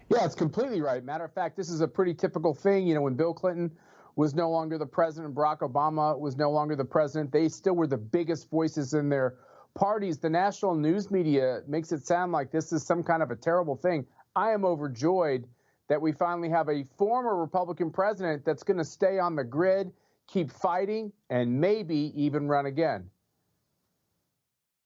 Yeah, it's completely right. Matter of fact, this is a pretty typical thing. When Bill Clinton was no longer the president, Barack Obama was no longer the president, they still were the biggest voices in their parties. The national news media makes it sound like this is some kind of a terrible thing. I am overjoyed that we finally have a former Republican president that's going to stay on the grid, keep fighting, and maybe even run again.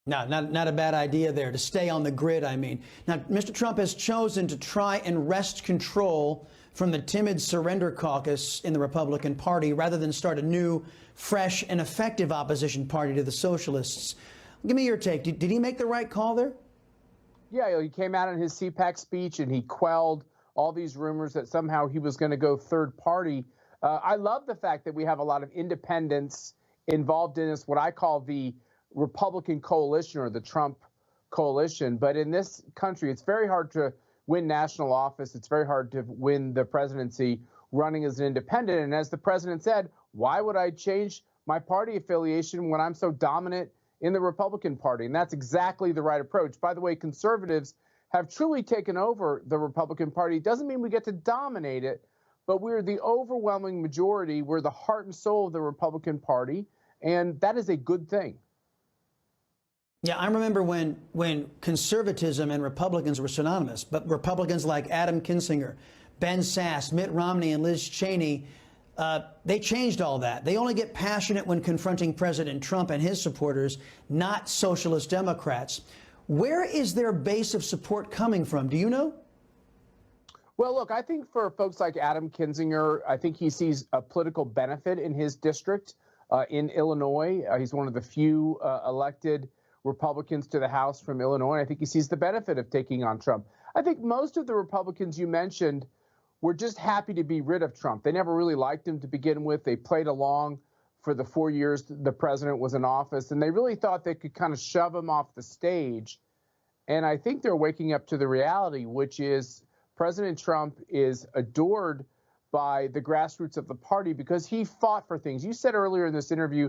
No, not a bad idea there, to stay on the grid, I mean. Now, Mr. Trump has chosen to try and wrest control from the timid surrender caucus in the Republican Party rather than start a new, fresh, and effective opposition party to the socialists. Give me your take. Did he make the right call there? Yeah, he came out in his CPAC speech and he quelled all these rumors that somehow he was going to go third party. I love the fact that we have a lot of independents involved in this, what I call the Republican coalition or the Trump coalition. But in this country, it's very hard to win national office. It's very hard to win the presidency running as an independent. And as the president said, why would I change my party affiliation when I'm so dominant in the Republican Party? And that's exactly the right approach. By the way, conservatives have truly taken over the Republican Party. It doesn't mean we get to dominate it, but we're the overwhelming majority. We're the heart and soul of the Republican Party, and that is a good thing. Yeah, I remember when conservatism and Republicans were synonymous, but Republicans like Adam Kinzinger, Ben Sasse, Mitt Romney, and Liz Cheney, they changed all that. They only get passionate when confronting President Trump and his supporters, not socialist Democrats. Where is their base of support coming from? Do you know? Well, look, I think for folks like Adam Kinzinger, I think he sees a political benefit in his district in Illinois. He's one of the few elected Republicans to the House from Illinois. I think he sees the benefit of taking on Trump. I think most of the Republicans you mentioned were just happy to be rid of Trump. They never really liked him to begin with. They played along for the 4 years the president was in office, and they really thought they could kind of shove him off the stage. And I think they're waking up to the reality, which is President Trump is adored by the grassroots of the party because he fought for things. You said earlier in this interview,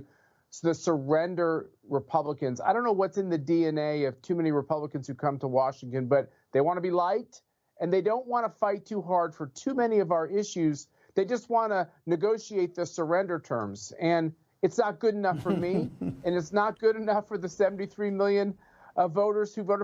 the surrender Republicans. I don't know what's in the DNA of too many Republicans who come to Washington, but they want to be liked and they don't want to fight too hard for too many of our issues. They just want to negotiate the surrender terms. And it's not good enough for me, and it's not good enough for the 73 million voters who voted